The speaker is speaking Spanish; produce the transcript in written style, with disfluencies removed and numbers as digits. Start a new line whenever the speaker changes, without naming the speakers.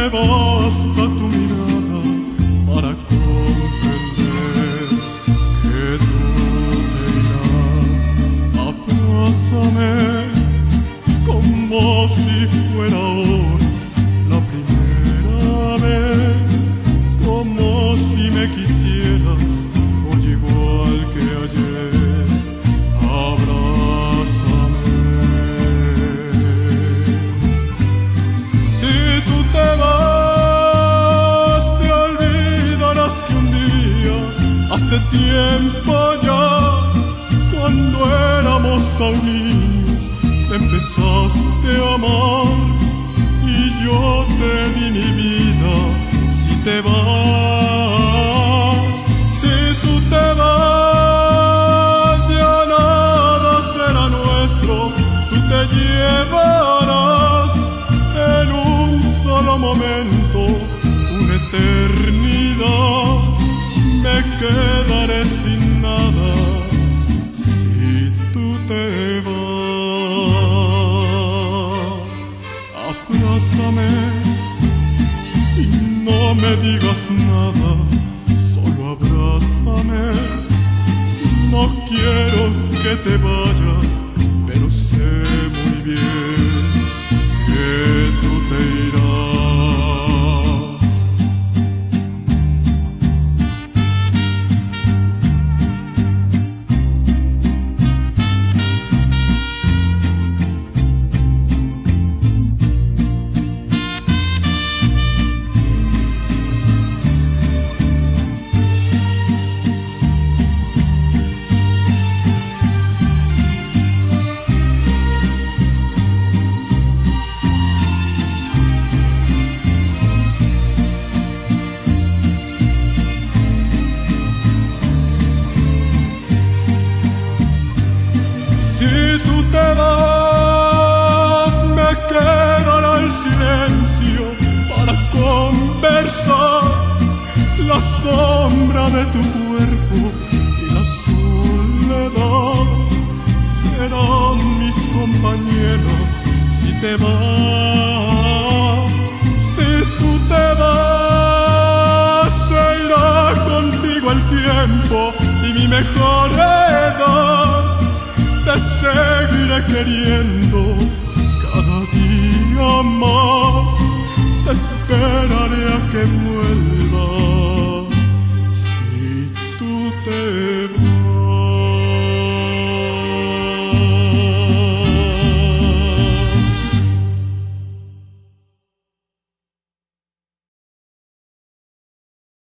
me basta tu mirada para comprender que tú te irás. Abrázame como si fuera ahora la primera vez, como si me quisieras hoy igual que ayer. Abrázame. Si tú te vas, te olvidarás que un día, hace tiempo ya, cuando éramos aún niños, me empezaste a amar y yo te di mi vida. Si te vas, si tú te vas, ya nada será nuestro. Tú te llevarás en un solo momento una eternidad. Me quedaré sin nada si tú te vas. Abrázame y no me digas nada, solo abrázame. No quiero que te vayas, pero sé muy bien que tú te irás. Si tú te vas, me quedará el silencio para conversar. La sombra de tu cuerpo y la soledad serán mis compañeros. Si te vas, si tú te vas, se irá contigo el tiempo y mi mejor edad. Te seguiré queriendo cada día más. Te esperaré a que vuelvas si tú te vas.